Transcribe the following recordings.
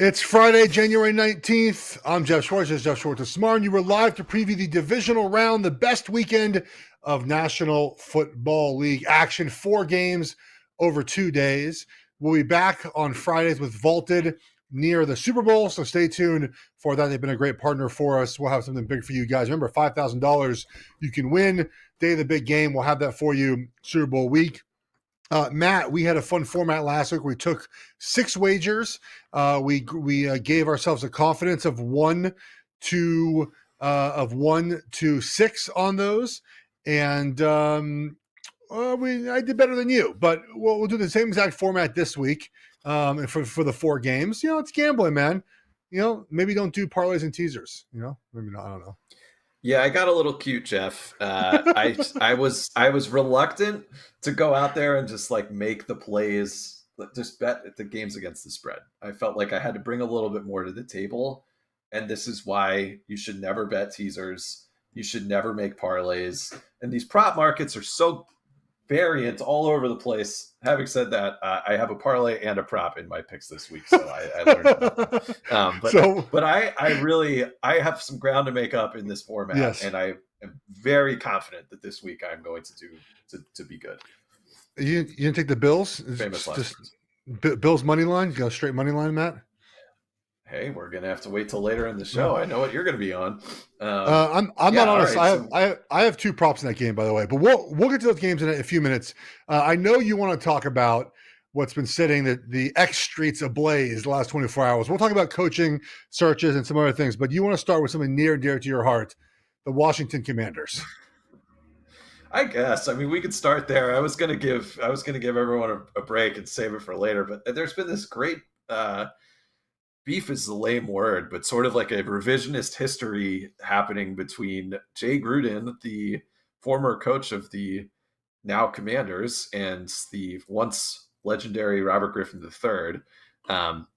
It's Friday, January 19th. I'm Geoff Schwartz. This is Geoff Schwartz Smart, and you were live to preview the divisional round, the best weekend of National Football League action. 4 games over 2 days. We'll be back on Fridays with Vaulted near the Super Bowl, so stay tuned for that. They've been a great partner for us. We'll have something big for you guys. Remember, $5,000 you can win. Day of the big game. We'll have that for you Super Bowl week. Matt, we had a fun format last week. We took 6 wagers. We gave ourselves a confidence of 1 to 6 on those, and I did better than you. But we'll do the same exact format this week. And for the 4 games, it's gambling, man. Maybe don't do parlays and teasers. Maybe not. I don't know. Yeah, I got a little cute, Geoff. I was reluctant to go out there and just make the plays, just bet the games against the spread. I felt like I had to bring a little bit more to the table, and this is why you should never bet teasers. You should never make parlays, and these prop markets are so variant all over the place. Having said that, I have a parlay and a prop in my picks this week, so I learned about them. But I have some ground to make up in this format, yes. And I am very confident that this week I'm going to do to be good. You didn't take the Bills? Famous last Bills money line? You go straight money line, Matt? Hey, we're gonna have to wait till later in the show. I know what you're gonna be on. I'm not honest. Right, I have 2 props in that game, by the way. But we'll get to those games in a few minutes. I know you want to talk about what's been setting the X streets ablaze the last 24 hours. We'll talk about coaching searches and some other things. But you want to start with something near and dear to your heart: the Washington Commanders. I guess. I mean, we could start there. I was gonna give everyone a break and save it for later. But there's been this great. Beef is the lame word, but sort of like a revisionist history happening between Jay Gruden, the former coach of the now Commanders, and the once legendary Robert Griffin III.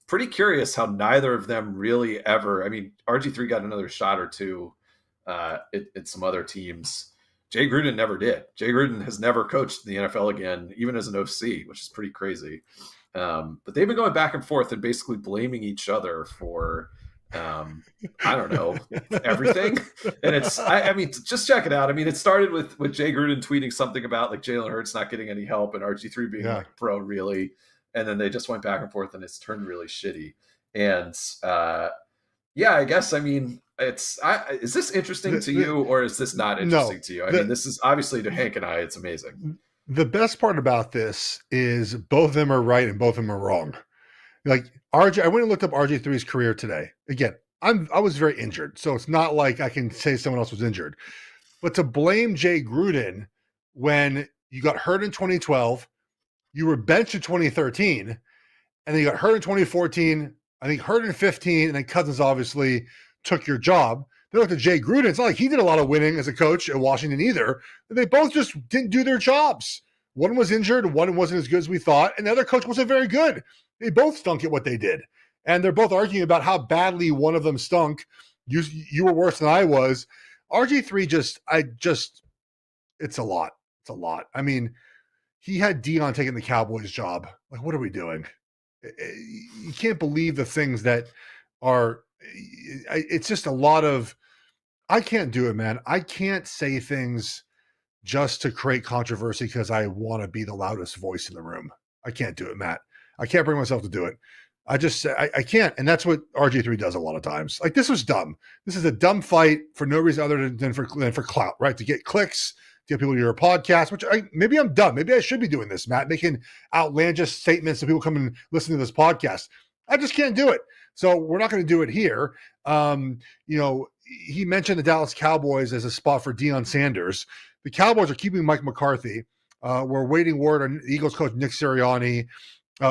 Pretty curious how neither of them really ever, RG3 got another shot or two at some other teams. Jay Gruden never did. Jay Gruden has never coached in the NFL again, even as an OC, which is pretty crazy. But they've been going back and forth and basically blaming each other for, I don't know, everything. And it's, just check it out. It started with Jay Gruden tweeting something about Jalen Hurts not getting any help and RG3 being bro, really. And then they just went back and forth and it's turned really shitty. And, I guess, is this interesting to you or is this not interesting to you? This is obviously to Hank and I, it's amazing. The best part about this is both of them are right and both of them are wrong. RJ, I went and looked up RG3's career today. Again, I was very injured, so it's not like I can say someone else was injured. But to blame Jay Gruden when you got hurt in 2012, you were benched in 2013, and then you got hurt in 2014, I think hurt in 15, and then Cousins obviously took your job. They looked at Jay Gruden. It's not like he did a lot of winning as a coach at Washington either. They both just didn't do their jobs. One was injured, one wasn't as good as we thought, and the other coach wasn't very good. They both stunk at what they did. And they're both arguing about how badly one of them stunk. You were worse than I was. RG3 it's a lot. It's a lot. He had Dion taking the Cowboys job. What are we doing? You can't believe the things that are, it's just a lot of, I can't do it, man. I can't say things just to create controversy because I want to be the loudest voice in the room. I can't do it, Matt. I can't bring myself to do it. I can't. And that's what RG3 does a lot of times. This was dumb. This is a dumb fight for no reason other than for clout, right? To get clicks, to get people to your podcast, which maybe I'm dumb. Maybe I should be doing this, Matt, making outlandish statements so people come and listen to this podcast. I just can't do it. So we're not going to do it here. He mentioned the Dallas Cowboys as a spot for Deion Sanders. The Cowboys are keeping Mike McCarthy. We're waiting word on Eagles coach Nick Sirianni.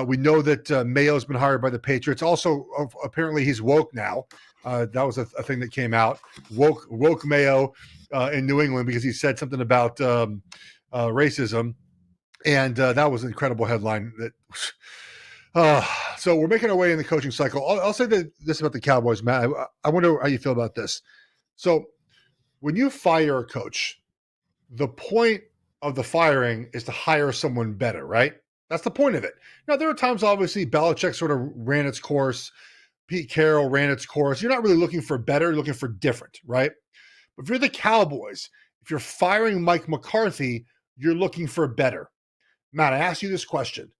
We know that Mayo's been hired by the Patriots. Also, apparently he's woke now. That was a thing that came out. Woke Mayo in New England because he said something about racism. And that was an incredible headline. So we're making our way in the coaching cycle. I'll say this about the Cowboys, Matt. I wonder how you feel about this. So when you fire a coach, the point of the firing is to hire someone better, right? That's the point of it. Now, there are times, obviously, Belichick sort of ran its course. Pete Carroll ran its course. You're not really looking for better, you're looking for different, right? But if you're the Cowboys, if you're firing Mike McCarthy, you're looking for better. Matt, I ask you this question.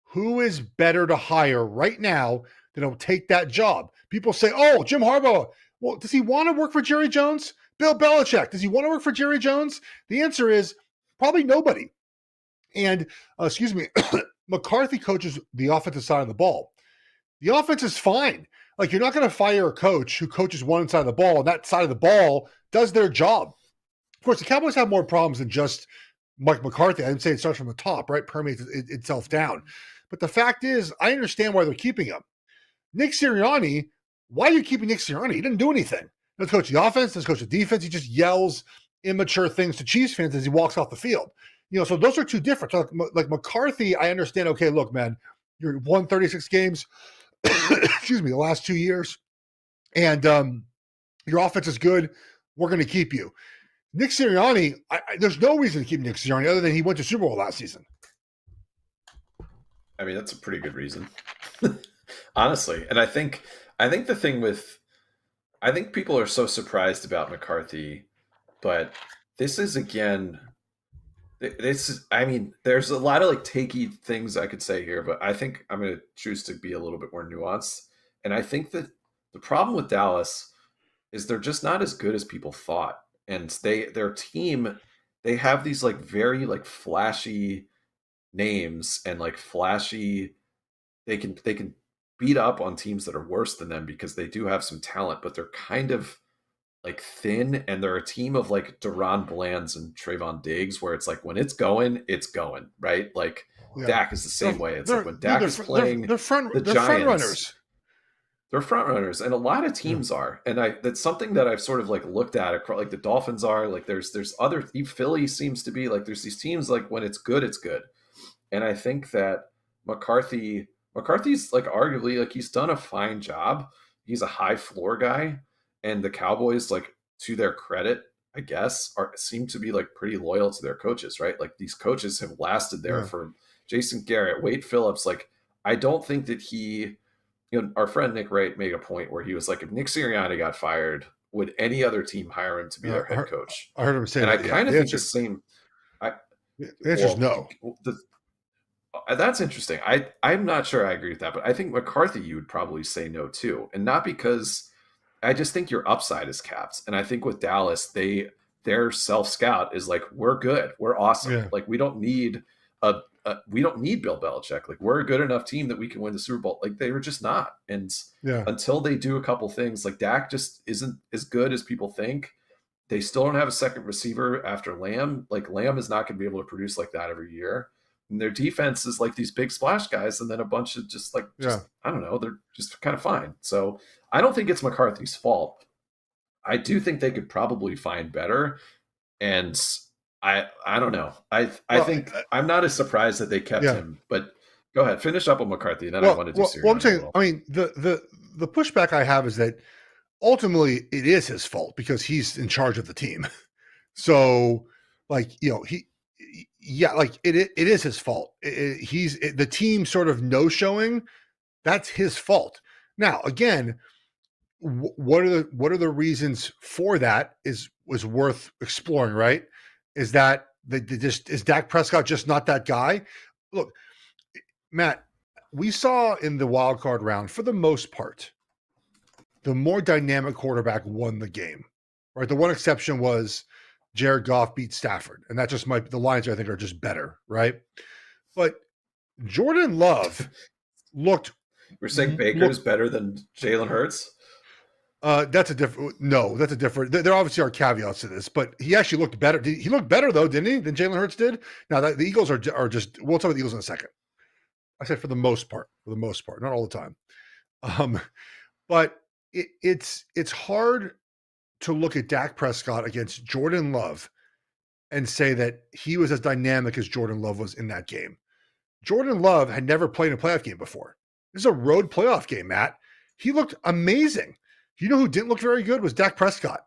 Who is better to hire right now that'll take that job? People say, oh, Jim Harbaugh. Well, does he want to work for Jerry Jones? Bill Belichick, does he want to work for Jerry Jones? The answer is probably nobody. And, McCarthy coaches the offensive side of the ball. The offense is fine. Like, you're not going to fire a coach who coaches one side of the ball, and that side of the ball does their job. Of course, the Cowboys have more problems than just Mike McCarthy. I would say it starts from the top, right? Permeates itself down. But the fact is, I understand why they're keeping him. Nick Sirianni, why are you keeping Nick Sirianni? He didn't do anything. Let's coach the offense, let's coach the defense. He just yells immature things to Chiefs fans as he walks off the field. So those are two different. So like McCarthy, I understand, okay, look, man, you're won 36 games, the last 2 years, and your offense is good. We're going to keep you. Nick Sirianni, there's no reason to keep Nick Sirianni other than he went to Super Bowl last season. I mean, that's a pretty good reason, honestly. And I think the thing with, I think people are so surprised about McCarthy, but this is, again, I mean, there's a lot of like takey things I could say here, but I think I'm going to choose to be a little bit more nuanced. And I think that the problem with Dallas is they're just not as good as people thought. And their team, they have these like very like flashy names and like flashy, they can beat up on teams that are worse than them because they do have some talent, but they're kind of like thin, and they're a team of like Deron Blands and Trayvon Diggs, where it's like when it's going, right? Like Dak is the same way. It's like when Dak is playing the Giants, front runners. They're front runners, and a lot of teams are. And that's something that I've sort of like looked at across, like the Dolphins are. Like there's other, Philly seems to be like, there's these teams like when it's good, it's good. And I think that McCarthy's like arguably like he's done a fine job. He's a high floor guy, and the Cowboys, like to their credit, I guess, seem to be like pretty loyal to their coaches, right? Like these coaches have lasted there for Jason Garrett, Wade Phillips. Like I don't think that our friend Nick Wright made a point where he was like, if Nick Sirianni got fired, would any other team hire him to be their head coach? I heard him say and that. I kind of think the same. The answer is no. That's interesting. I'm not sure I agree with that, but I think McCarthy, you would probably say no too. And not because I just think your upside is capped. And I think with Dallas, their self-scout is like, we're good. We're awesome. Yeah. Like we don't need we don't need Bill Belichick. Like we're a good enough team that we can win the Super Bowl. Like they were just not. And until they do a couple things, like Dak just isn't as good as people think. They still don't have a second receiver after Lamb. Like Lamb is not going to be able to produce like that every year. And their defense is like these big splash guys, and then a bunch of just I don't know, they're just kind of fine. So I don't think it's McCarthy's fault. I do think they could probably find better. And I don't know. I think I'm not as surprised that they kept him, but go ahead, finish up on McCarthy, and then I want to do Sirianni. Well, I'm saying, I mean, the pushback I have is that ultimately it is his fault because he's in charge of the team. So, like, it is his fault. The team sort of no-showing. That's his fault. Now, again, what are the reasons for that was worth exploring, right? Is that is Dak Prescott just not that guy? Look, Matt, we saw in the wild card round, for the most part, the more dynamic quarterback won the game, right? The one exception was Jared Goff beat Stafford, and that just might be the Lions, I think, are just better, right? But Jordan Love looked. We're saying Baker's better than Jalen Hurts? That's a different. There obviously are caveats to this, but he actually looked better. He looked better though, didn't he, than Jalen Hurts did? Now the Eagles are just. We'll talk about the Eagles in a second. I said for the most part, not all the time. But it's hard to look at Dak Prescott against Jordan Love and say that he was as dynamic as Jordan Love was in that game. Jordan Love had never played a playoff game before. This is a road playoff game, Matt. He looked amazing. You know who didn't look very good was Dak Prescott.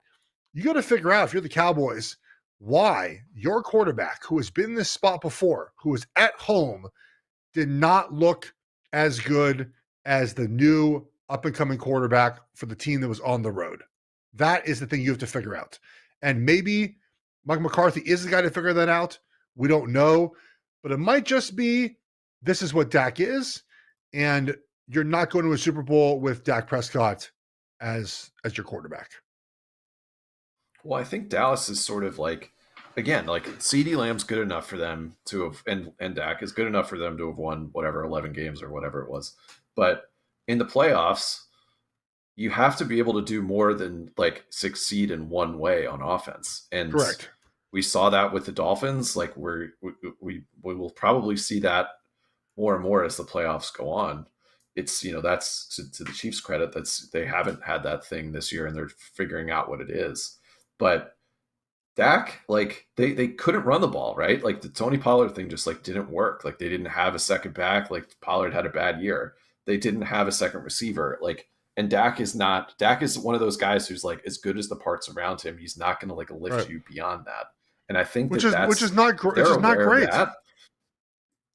You got to figure out, if you're the Cowboys, why your quarterback, who has been in this spot before, who is at home, did not look as good as the new up and coming quarterback for the team that was on the road. That is the thing you have to figure out. And maybe Mike McCarthy is the guy to figure that out. We don't know, but it might just be this is what Dak is, and you're not going to a Super Bowl with Dak Prescott as your quarterback. Well, I think Dallas is sort of like, again, like CeeDee Lamb's good enough for them to have, and Dak is good enough for them to have won whatever 11 games or whatever it was. But in the playoffs, you have to be able to do more than like succeed in one way on offense. And Correct. we saw that with the Dolphins. Like we will probably see that more and more as the playoffs go on. It's, that's to the Chiefs' credit, they haven't had that thing this year and they're figuring out what it is. But Dak, like they couldn't run the ball, right? Like the Tony Pollard thing just like didn't work. Like they didn't have a second back. Like Pollard had a bad year. They didn't have a second receiver. Like, and Dak is one of those guys who's like, as good as the parts around him, he's not going to like lift you beyond that. And I think which is not great.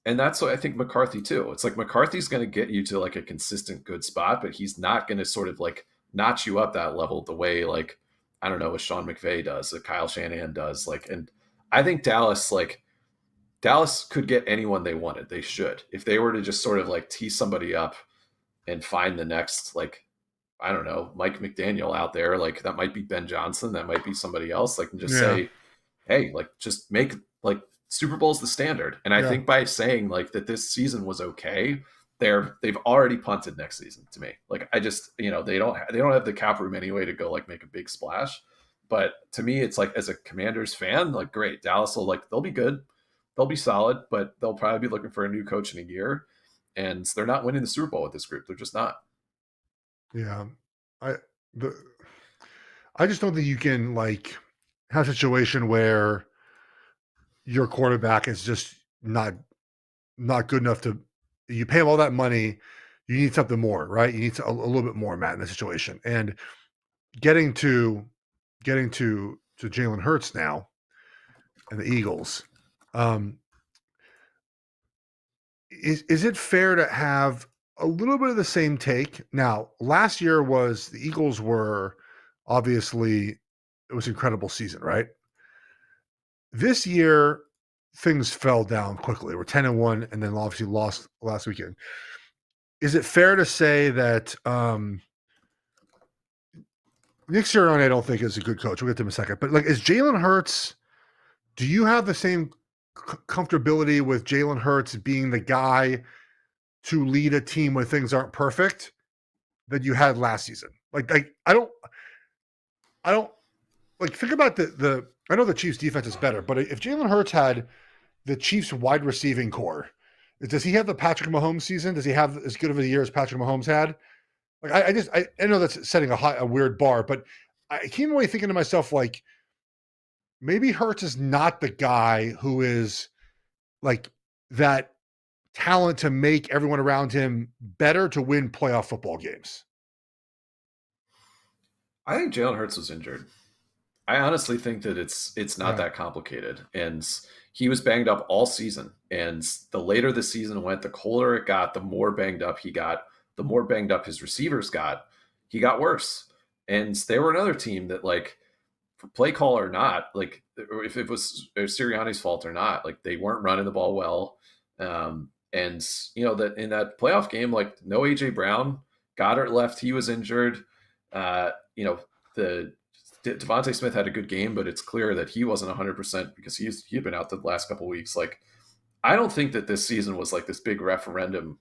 And that's what I think McCarthy too. It's like McCarthy's going to get you to like a consistent good spot, but he's not going to sort of like notch you up that level the way like, I don't know, a Sean McVay does, a Kyle Shanahan does. Like, and I think Dallas could get anyone they wanted. They should. If they were to just sort of like tee somebody up and find the next, like, I don't know, Mike McDaniel out there, like that might be Ben Johnson, that might be somebody else, like, and just say, hey, like, just make like Super Bowl's the standard. And I think by saying like that this season was okay, they've already punted next season to me. Like I just, they don't have the cap room anyway to go like make a big splash. But to me, it's like as a Commanders fan, like great, Dallas will like, they'll be good, they'll be solid, but they'll probably be looking for a new coach in a year. And they're not winning the Super Bowl with this group. They're just not. Yeah. I just don't think you can like have a situation where your quarterback is just not good enough to, you pay him all that money, you need something more, right? You need a little bit more, Matt, in this situation. And getting to Jalen Hurts now and the Eagles, is it fair to have a little bit of the same take? Now, last year the Eagles were obviously, it was an incredible season, right? This year, things fell down quickly. We're 10-1, and then obviously lost last weekend. Is it fair to say that Nick Sirianni, I don't think is a good coach. We'll get to him in a second. But like, is Jalen Hurts? Do you have the same comfortability with Jalen Hurts being the guy to lead a team when things aren't perfect that you had last season? Like I don't like think about the. I know the Chiefs' defense is better, but if Jalen Hurts had the Chiefs' wide receiving core, does he have the Patrick Mahomes season? Does he have as good of a year as Patrick Mahomes had? Like I know that's setting a weird bar, but I came away thinking to myself like maybe Hurts is not the guy who is like that talent to make everyone around him better to win playoff football games. I think Jalen Hurts was injured. I honestly think that it's not that complicated. And he was banged up all season. And the later the season went, the colder it got, the more banged up he got, the more banged up his receivers got. He got worse. And they were another team that, like, for play call or not, like, if it was Sirianni's fault or not, like, they weren't running the ball well. And, that in that playoff game, like, no A.J. Brown, Goddard left, he was injured. The Devontae Smith had a good game, but it's clear that he wasn't 100% because he'd been out the last couple of weeks. Like, I don't think that this season was like this big referendum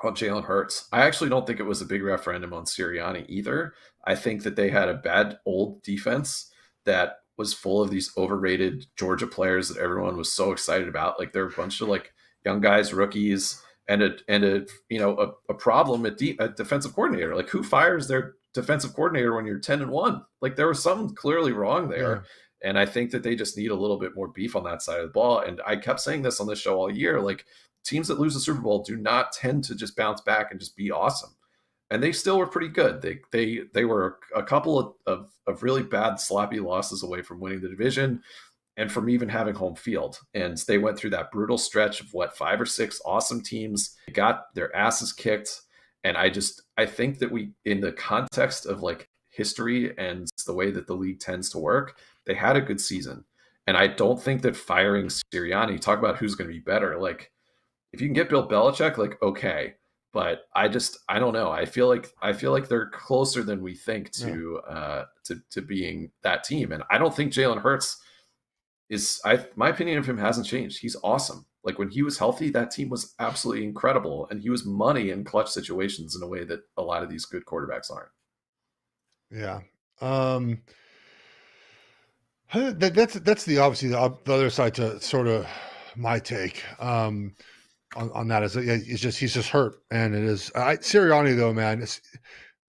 on Jalen Hurts. I actually don't think it was a big referendum on Sirianni either. I think that they had a bad old defense that was full of these overrated Georgia players that everyone was so excited about. Like, there were a bunch of like young guys, rookies, and a problem at defensive coordinator. Like, who fires their defensive coordinator when you're 10-1? Like, there was something clearly wrong there. Yeah. And I think that they just need a little bit more beef on that side of the ball. And I kept saying this on this show all year, like, teams that lose the Super Bowl do not tend to just bounce back and just be awesome. And they still were pretty good. They were a couple of really bad sloppy losses away from winning the division and from even having home field. And they went through that brutal stretch of 5 or 6 awesome teams. They got their asses kicked. And I think that we, in the context of like history and the way that the league tends to work, they had a good season. And I don't think that firing Sirianni, talk about who's going to be better. Like, if you can get Bill Belichick, like, okay. But I don't know. I feel like they're closer than we think Yeah. to being that team. And I don't think Jalen Hurts my opinion of him hasn't changed. He's awesome. Like when he was healthy, that team was absolutely incredible, and he was money in clutch situations in a way that a lot of these good quarterbacks aren't. Yeah. That's the obviously the other side to sort of my take on that is it's just he's just hurt, and it is Sirianni though, man. It's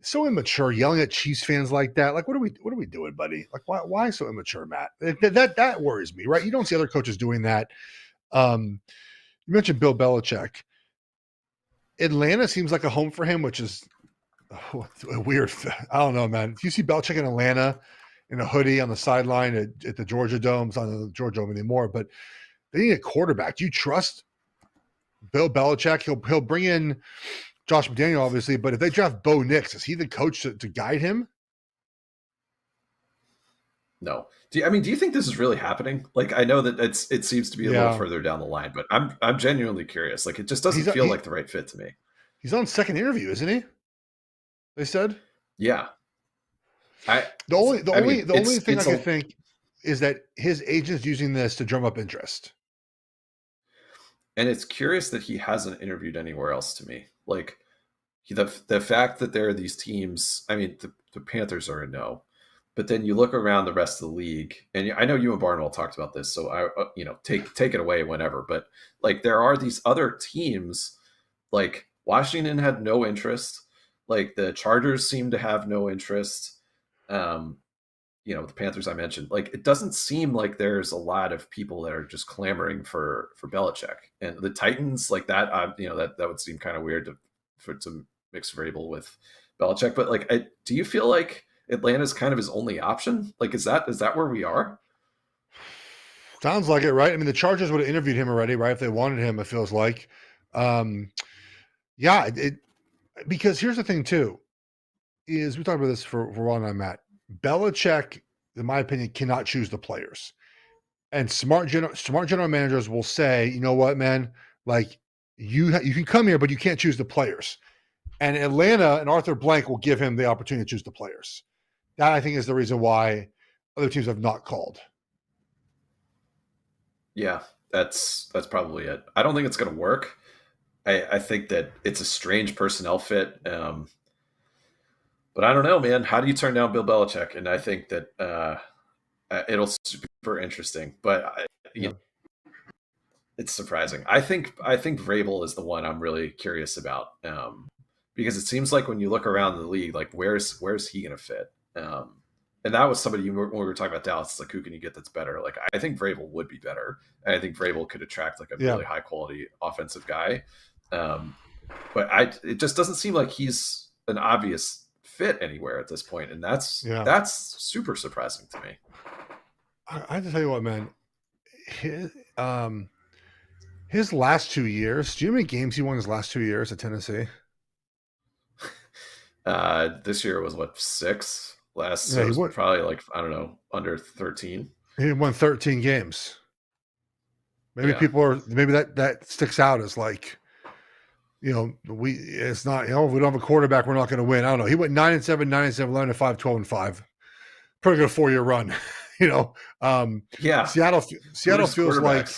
so immature, yelling at Chiefs fans like that. Like, what are we doing, buddy? Like, why so immature, Matt? That worries me, right? You don't see other coaches doing that. You mentioned Bill Belichick. Atlanta seems like a home for him, which is a weird. I don't know, man. If you see Belichick in Atlanta in a hoodie on the sideline at the Georgia Dome, it's not the Georgia Dome anymore, but they need a quarterback. Do you trust Bill Belichick? He'll bring in Josh McDaniel, obviously, but if they draft Bo Nix, is he the coach to guide him? No. Do you think this is really happening? Like, I know that it seems to be a little Yeah, further down the line, but I'm genuinely curious. Like, it just doesn't feel like the right fit to me. he's on second interview, isn't he? They said. Yeah. I The only thing I it's can a think is that his agent's using this to drum up interest. and it's curious that he hasn't interviewed anywhere else to me. Like the fact that there are these teams. I mean, the Panthers are a no, but then you look around the rest of the league, and I know you and Barnwell talked about this, so take it away whenever. But like there are these other teams, like Washington had no interest, like the Chargers seem to have no interest. Um, the Panthers I mentioned, like it doesn't seem like there's a lot of people that are just clamoring for Belichick, and the Titans like that. That would seem kind of weird to mix Vrabel with Belichick, but like, do you feel like Atlanta's kind of his only option? Like, is that where we are? Sounds like it, right? I mean, the Chargers would have interviewed him already, right? If they wanted him, it feels like. Um, yeah, because here's the thing too, is we talked about this for a while now, Matt. Belichick, in my opinion, cannot choose the players. And smart general managers will say, you know what, man, like you can come here, but you can't choose the players. And Atlanta and Arthur Blank will give him the opportunity to choose the players. That I think is the reason why other teams have not called. Yeah, that's probably it. I don't think it's going to work. I think that it's a strange personnel fit. But I don't know, man. How do you turn down Bill Belichick? And I think that it'll super interesting. But Yeah. it's surprising. I think Vrabel is the one I'm really curious about, because it seems like when you look around the league, like where's he going to fit? And that was somebody when we were talking about Dallas. It's like, who can you get that's better? Like I think Vrabel would be better, and I think Vrabel could attract like a Yeah. really high quality offensive guy. Um, but it just doesn't seem like he's an obvious fit anywhere at this point, and that's Yeah. that's super surprising to me. I have to tell you what, man. His last 2 years. Do you know how many games he won his last 2 years at Tennessee? This year was what, 6? Last, so Yeah, it was probably like, I don't know, under 13. he won 13 games. Maybe Yeah. maybe that sticks out as like, it's not, if we don't have a quarterback, we're not going to win. I don't know. He went 9-7, 9-7, 11-5, 12-5. Pretty good 4-year run. Yeah. Seattle feels like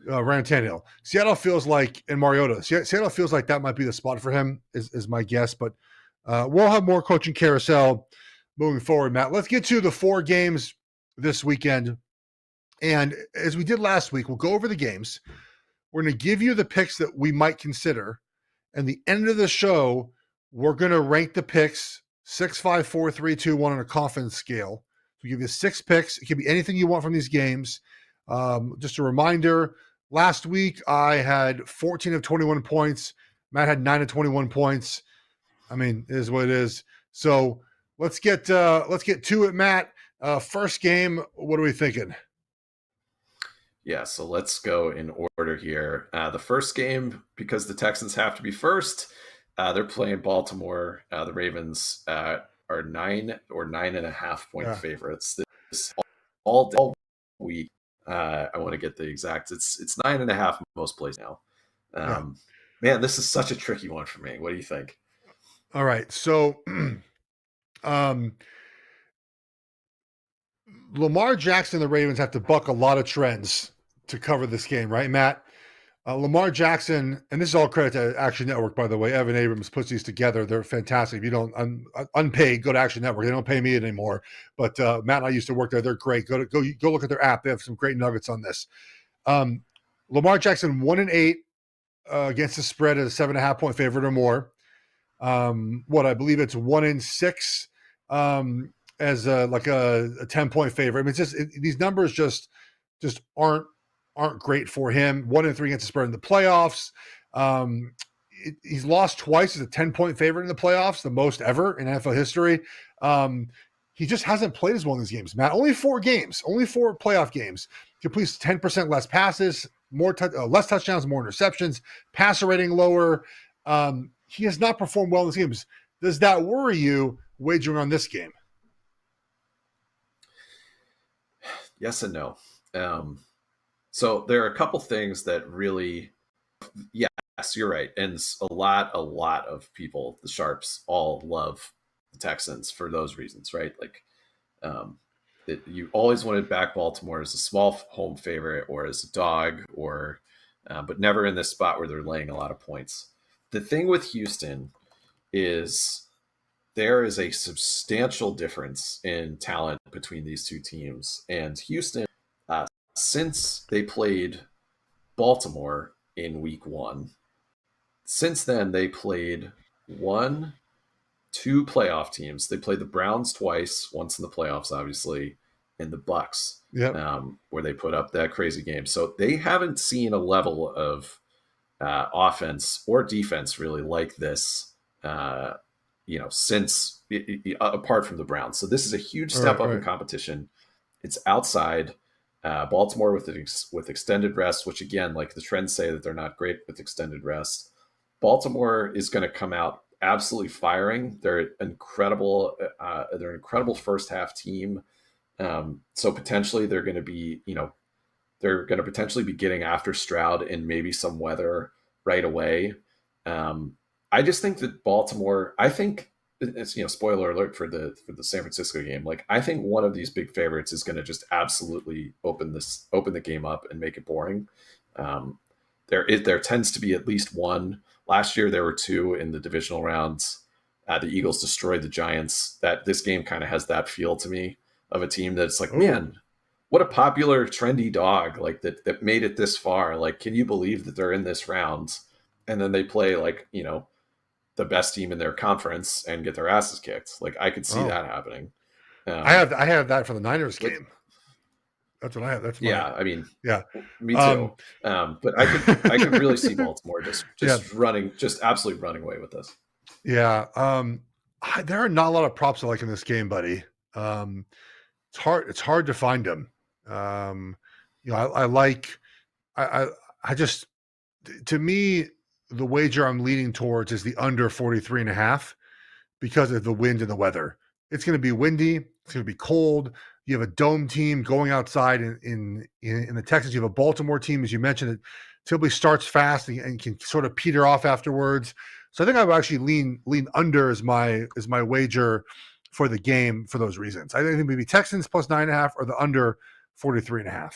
Ryan Tannehill. Seattle feels like, and Mariota. Seattle feels like that might be the spot for him, is my guess. But we'll have more coaching carousel moving forward, Matt. Let's get to the 4 games this weekend. And as we did last week, we'll go over the games. We're going to give you the picks that we might consider. And the end of the show, we're going to rank the picks 6, 5, 4, 3, 2, 1 on a confidence scale. We give you 6 picks. It can be anything you want from these games. Just a reminder, last week I had 14 of 21 points. Matt had 9 of 21 points. I mean, it is what it is. So let's get to it, Matt. First game, what are we thinking? Yeah, so let's go in order here. The first game, because the Texans have to be first, They're playing Baltimore. The Ravens are 9 or 9.5 point Yeah, favorites. This all week. I want to get the exact. It's 9.5 most plays now. yeah. Um, Man, this is such a tricky one for me. What do you think? All right. So, um, Lamar Jackson and the Ravens have to buck a lot of trends to cover this game, right, Matt? Lamar Jackson, and this is all credit to Action Network, by the way. Evan Abrams puts these together. They're fantastic. If you don't unpaid, go to Action Network. They don't pay me anymore, but Matt and I used to work there. They're great. Go look at their app. They have some great nuggets on this. Um, Lamar Jackson 1-8 against the spread at a 7.5 point favorite or more. What I believe it's 1-6 as like a 10 point favorite. I mean, it's just these numbers just aren't great for him. 1-3 against the spread in the playoffs. He's lost twice as a 10 point favorite in the playoffs, the most ever in NFL history. He just hasn't played as well in these games, Matt. Only 4 games, only 4 playoff games. Completes 10% less passes, less touchdowns, more interceptions, passer rating lower. He has not performed well in these games. Does that worry you wagering on this game? Yes and no. So there are a couple things that really, yes, you're right, and a lot of people, the sharps, all love the Texans for those reasons, right? Like, you always wanted back Baltimore as a small home favorite or as a dog, or but never in this spot where they're laying a lot of points. The thing with Houston is there is a substantial difference in talent between these two teams, and Houston, since they played Baltimore in week 1, since then they played 2 playoff teams. They played the Browns twice, once in the playoffs, obviously, and the Bucks, Yep. where they put up that crazy game. So they haven't seen a level of offense or defense really like this, since apart from the Browns. So this is a huge step up in competition. It's outside. Baltimore with extended rest, which again, like the trends say that they're not great with extended rest. Baltimore is going to come out absolutely firing. They're incredible. They're an incredible first half team. So potentially they're going to be, they're going to potentially be getting after Stroud in maybe some weather right away. I just think that Baltimore, I think it's, spoiler alert for the San Francisco game. Like, I think one of these big favorites is going to just absolutely open the game up and make it boring. There tends to be at least one. Last year there were 2 in the divisional rounds. The Eagles destroyed the Giants. That this game kind of has that feel to me of a team that's like, man, what a popular, trendy dog, like that made it this far. Like, can you believe that they're in this round? And then they play like, the best team in their conference and get their asses kicked. Like, I could see that happening. I have that for the Niners game. That's what I have. That's I mean, yeah, me too. But I could really see Baltimore just running, just absolutely running away with this. Yeah. There are not a lot of props I like in this game, buddy. It's hard to find them. I just, to me, the wager I'm leaning towards is the under 43.5 because of the wind and the weather. It's going to be windy. It's going to be cold. You have a dome team going outside in the Texans. You have a Baltimore team, as you mentioned, that typically starts fast and can sort of peter off afterwards. So I think I would actually lean under as my wager for the game for those reasons. I think maybe Texans plus 9.5 or the under 43.5.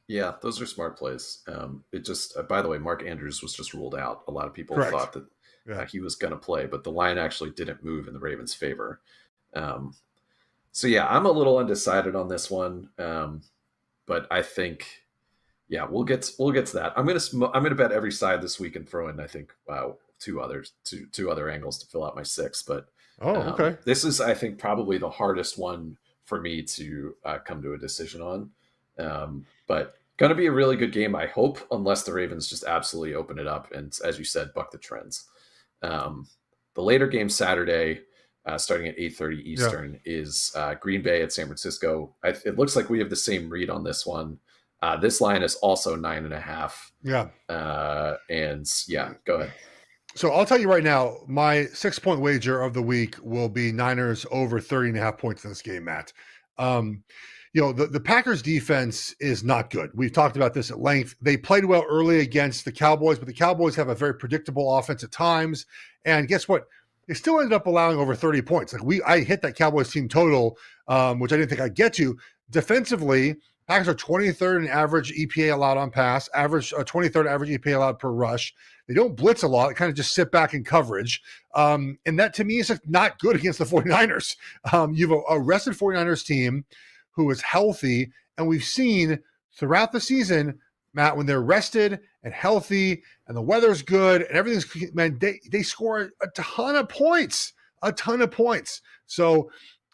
Yeah, those are smart plays. It just, by the way, Mark Andrews was just ruled out. A lot of people Correct. thought that he was going to play, but the line actually didn't move in the Ravens' favor. So yeah, I'm a little undecided on this one, but I think, we'll get to that. I'm gonna bet every side this week and throw in, I think, two other angles to fill out my 6. But okay, this is, I think, probably the hardest one for me to come to a decision on. But going to be a really good game, I hope, unless the Ravens just absolutely open it up and, as you said, buck the trends. The later game Saturday, starting at 8:30 Eastern, is Green Bay at San Francisco. It looks like we have the same read on this one. This line is also 9.5. Yeah. And go ahead. So I'll tell you right now, my 6-point wager of the week will be Niners over 30.5 points in this game, Matt. Um, the Packers defense is not good. We've talked about this at length. They played well early against the Cowboys, but the Cowboys have a very predictable offense at times. And guess what? They still ended up allowing over 30 points. I hit that Cowboys team total, which I didn't think I'd get to. Defensively, Packers are 23rd in average EPA allowed on pass, 23rd average EPA allowed per rush. They don't blitz a lot. They kind of just sit back in coverage. And that, to me, is not good against the 49ers. You've a rested 49ers team who is healthy. And we've seen throughout the season, Matt, when they're rested and healthy and the weather's good and everything's, man, they score a ton of points. So,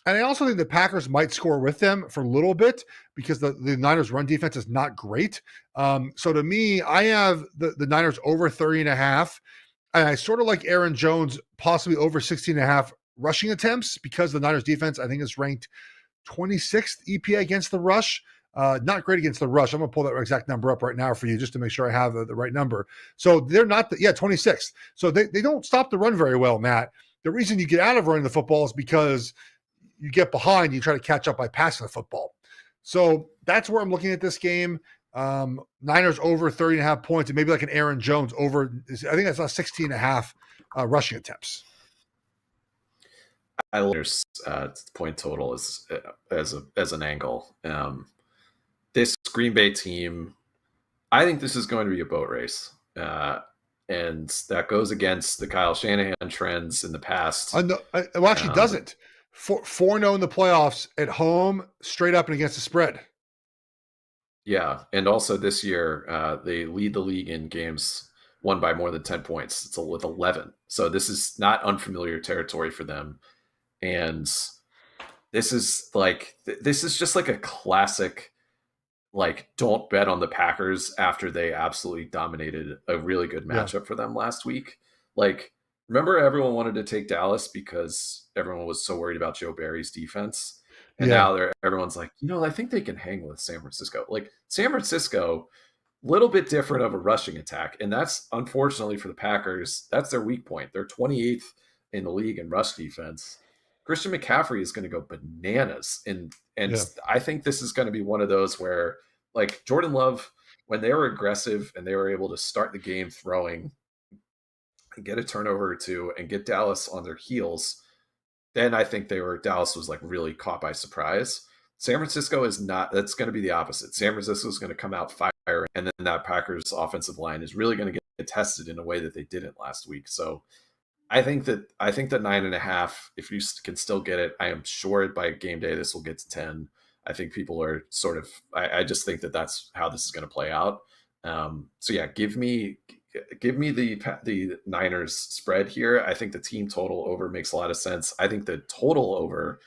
and I also think the Packers might score with them for a little bit because the Niners run defense is not great. So to me, I have the Niners over 30.5. And I sort of like Aaron Jones possibly over 16.5 rushing attempts because the Niners defense, I think, is ranked 26th EPA against the rush. Not great against the rush. I'm going to pull that exact number up right now for you just to make sure I have the right number. So they're not, 26th. So they don't stop the run very well, Matt. The reason you get out of running the football is because you get behind, you try to catch up by passing the football. So that's where I'm looking at this game. Niners over 30.5 points, and maybe like an Aaron Jones over, I think that's 16.5 rushing attempts. I like point total as an angle. This Green Bay team, I think this is going to be a boat race. And that goes against the Kyle Shanahan trends in the past. Well, actually doesn't. 4-0 in the playoffs at home, straight up and against the spread. Yeah, and also this year, they lead the league in games won by more than 10 points. It's with 11. So this is not unfamiliar territory for them. And this is just like a classic, don't bet on the Packers after they absolutely dominated a really good matchup for them last week. Remember everyone wanted to take Dallas because everyone was so worried about Joe Barry's defense. And now everyone's like, I think they can hang with San Francisco. San Francisco, little bit different of a rushing attack. And that's, unfortunately for the Packers, that's their weak point. They're 28th in the league in rush defense. Christian McCaffrey is going to go bananas. And I think this is going to be one of those where, Jordan Love, when they were aggressive and they were able to start the game throwing and get a turnover or two and get Dallas on their heels, then I think Dallas was really caught by surprise. San Francisco is not. That's going to be the opposite. San Francisco is going to come out fire, and then that Packers offensive line is really going to get tested in a way that they didn't last week. So I think that 9.5, if you can still get it, I am sure by game day this will get to 10. I think people are sort of. I just think that that's how this is going to play out. So yeah, give me the Niners spread here. I think the team total over makes a lot of sense. I think the total over,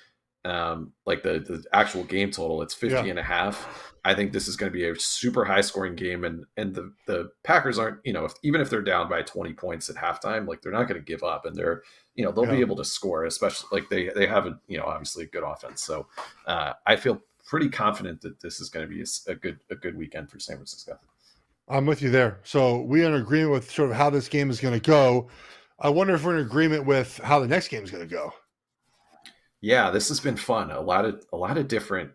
the actual game total, it's 50.5. I think this is going to be a super high scoring game, and the Packers aren't, even if they're down by 20 points at halftime, they're not going to give up, and they're, they'll be able to score, especially they have obviously a good offense. So I feel pretty confident that this is going to be a good weekend for San Francisco. I'm with you there. So we are in agreement with sort of how this game is going to go. I wonder if we're in agreement with how the next game is going to go. Yeah, this has been fun. A lot of different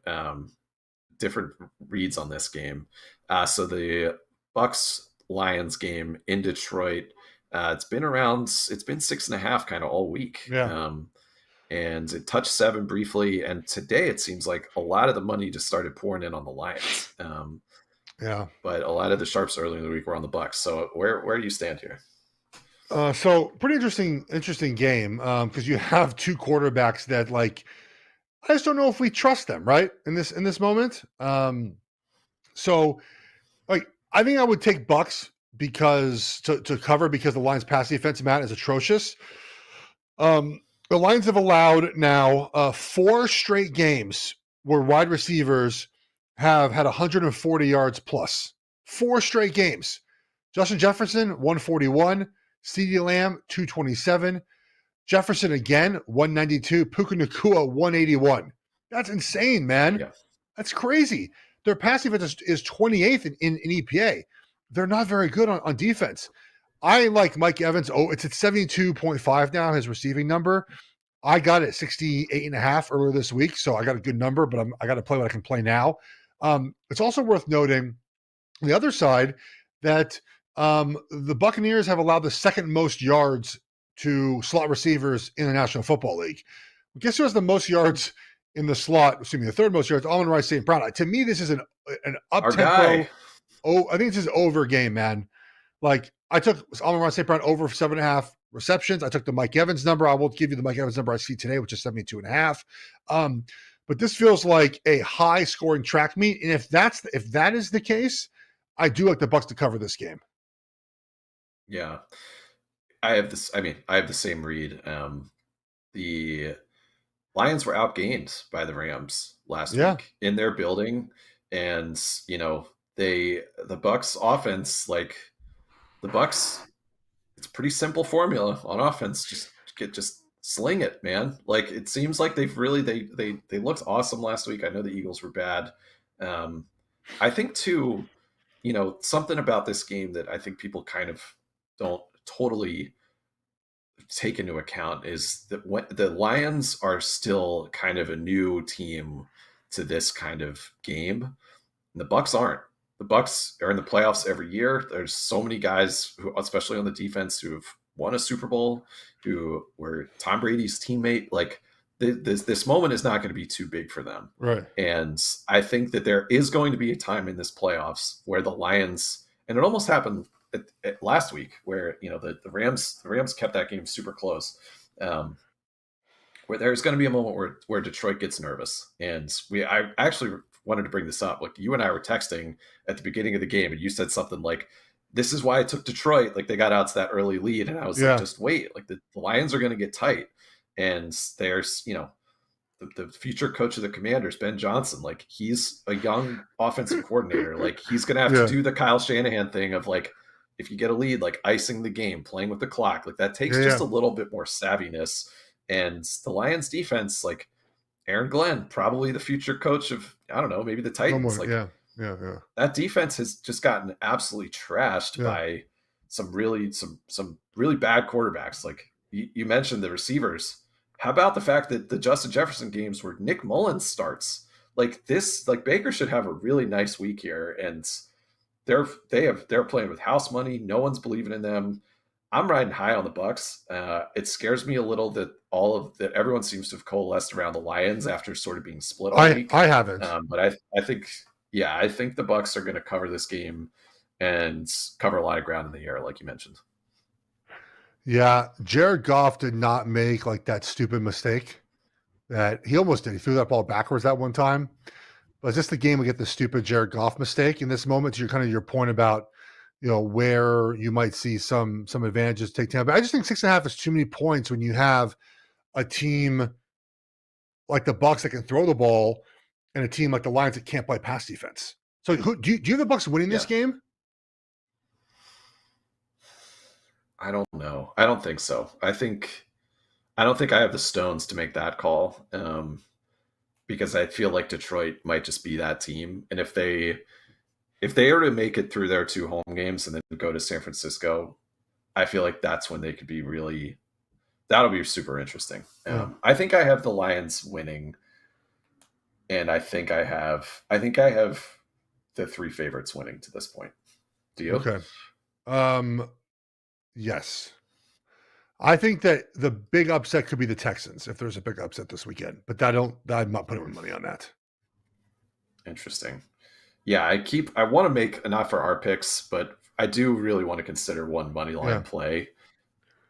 reads on this game. So the Bucks Lions game in Detroit, it's been 6.5 kind of all week. Yeah. And it touched 7 briefly. And today it seems like a lot of the money just started pouring in on the Lions. But a lot of the sharps earlier in the week were on the Bucks. So where do you stand here? So pretty interesting game because you have two quarterbacks that I just don't know if we trust them right in this moment. So I think I would take Bucks because to cover because the Lions pass defense, Matt, is atrocious. The Lions have allowed now 4 straight games where wide receivers have had 140 yards plus. 4 straight games. Justin Jefferson, 141. CeeDee Lamb, 227. Jefferson again, 192. Puka Nacua, 181. That's insane, man. Yeah. That's crazy. Their pass defense is 28th in EPA. They're not very good on defense. I like Mike Evans. Oh, it's at 72.5 now, his receiving number. I got it at 68.5 earlier this week, so I got a good number, but I got to play what I can play now. It's also worth noting on the other side that the Buccaneers have allowed the second most yards to slot receivers in the National Football League. Guess who has the most yards in the slot? Excuse me, the third most yards. Amon-Ra St. Brown. To me, this is an up Our guy. tempo. Oh, I think this is over game, man. Like I took Amon-Ra St. Brown over 7.5 receptions. I took the Mike Evans number. I will give you the Mike Evans number I see today, which is 72.5. But this feels like a high scoring track meet. And if that is the case, I do like the Bucs to cover this game. Yeah. I have the same read. The Lions were outgained by the Rams last week in their building. And, the Bucs offense, like the Bucs, it's a pretty simple formula on offense. Just sling it, man. Like it seems like they've really they looked awesome last week. I know the Eagles were bad. I think too, something about this game that I think people kind of don't totally take into account is that the Lions are still kind of a new team to this kind of game. And the Bucs aren't. The Bucs are in the playoffs every year. There's so many guys who, especially on the defense, who have won a Super Bowl, who were Tom Brady's teammate. Like this moment is not going to be too big for them. Right. And I think that there is going to be a time in this playoffs where the Lions, and it almost happened at last week, where the Rams kept that game super close. Where there's going to be a moment where Detroit gets nervous, and I actually wanted to bring this up. Like you and I were texting at the beginning of the game, and you said something like, "This is why I took Detroit." Like they got out to that early lead, and I was like, "Just wait! Like the Lions are going to get tight." And there's the future coach of the Commanders, Ben Johnson. Like he's a young offensive coordinator. Like he's going to have to do the Kyle Shanahan thing of like, if you get a lead, like icing the game, playing with the clock, like that takes just a little bit more savviness. And the Lions defense, like Aaron Glenn, probably the future coach of, I don't know, maybe the Titans. That defense has just gotten absolutely trashed by some really bad quarterbacks. Like you mentioned the receivers. How about the fact that the Justin Jefferson games where Nick Mullins starts? Like this, like Baker should have a really nice week here, and they're playing with house money. No one's believing in them. I'm riding high on the Bucs. It scares me a little that everyone seems to have coalesced around the Lions after sort of being split all week. I haven't, but I think the Bucs are going to cover this game and cover a lot of ground in the air, like you mentioned. Yeah, Jared Goff did not make like that stupid mistake that he almost did. He threw that ball backwards that one time. But it's just the game we get the stupid Jared Goff mistake in this moment. To your point about where you might see some advantages take time. But I just think 6.5 is too many points when you have a team like the Bucs that can throw the ball and a team like the Lions that can't play pass defense. So do you have the Bucs winning this game? I don't know. I don't think so. I don't think I have the stones to make that call, because I feel like Detroit might just be that team. And if they are to make it through their 2 home games and then go to San Francisco, I feel like that's when they could be that'll be super interesting. I think I have the Lions winning, and I think I have the 3 favorites winning to this point. Do you? Okay. Yes. I think that the big upset could be the Texans if there's a big upset this weekend, but I'm not putting money on that. Interesting. Yeah, I want to make enough for our picks, but I do really want to consider one money line play.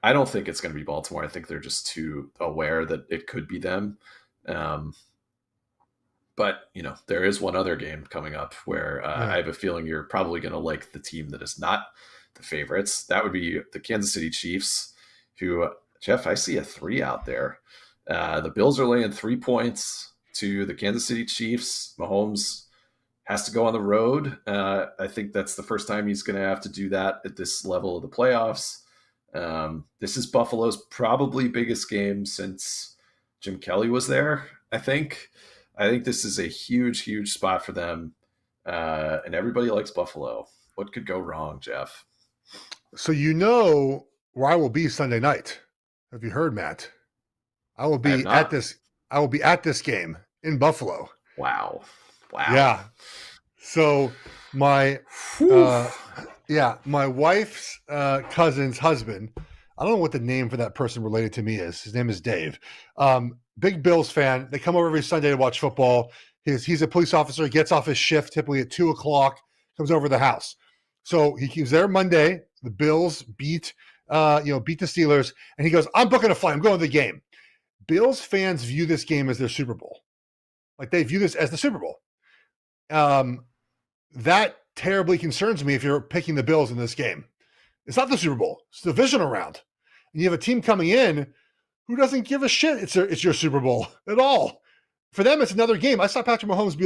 I don't think it's going to be Baltimore. I think they're just too aware that it could be them. But there is one other game coming up where I have a feeling you're probably going to like the team that is not the favorites. That would be the Kansas City Chiefs, who, Geoff, I see a 3 out there. The Bills are laying 3 points to the Kansas City Chiefs. Mahomes has to go on the road. I think that's the first time he's going to have to do that at this level of the playoffs. This is Buffalo's probably biggest game since Jim Kelly was there, I think. I think this is a huge, huge spot for them. And everybody likes Buffalo. What could go wrong, Geoff? So you know where I will be Sunday night. Have you heard, Matt? I will I have be at not. this. I will be at this game in Buffalo. Wow. Wow. Yeah. So my Whew. uh my wife's cousin's husband, I don't know what the name for that person related to me is. His name is Dave. Big Bills fan. They come over every Sunday to watch football. He's a police officer. He gets off his shift typically at 2 o'clock, comes over to the house. So he was there Monday. The Bills beat the Steelers, and he goes, I'm booking a flight. I'm going to the game. Bills fans view this game as their Super Bowl. Like they view this as the Super Bowl. Um, that terribly concerns me if you're picking the Bills in this game. It's not the Super Bowl. It's the divisional round. And you have a team coming in who doesn't give a shit it's your Super Bowl at all. For them, it's another game. I saw Patrick Mahomes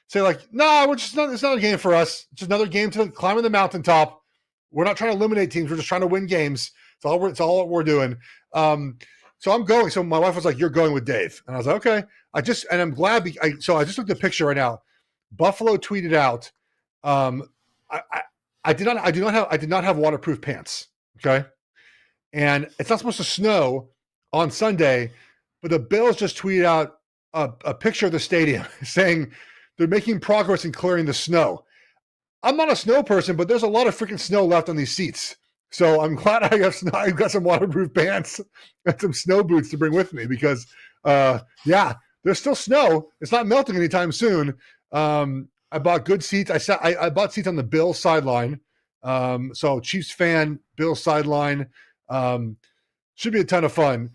say nah, it's not a game for us. It's just another game to climb the mountaintop. We're not trying to eliminate teams. We're just trying to win games. It's all we're doing. So I'm going. So my wife was like, "You're going with Dave," and I was like, "Okay." I'm glad. I just looked at the picture right now. Buffalo tweeted out, um, I, I, I did not have waterproof pants. Okay. And it's not supposed to snow on Sunday, but the Bills just tweeted out a picture of the stadium saying they're making progress in clearing the snow. I'm not a snow person, but there's a lot of freaking snow left on these seats. So I'm glad I've got some waterproof pants and some snow boots to bring with me because, there's still snow. It's not melting anytime soon. I bought good seats. I bought seats on the Bills sideline. So Chiefs fan, Bills sideline. Should be a ton of fun.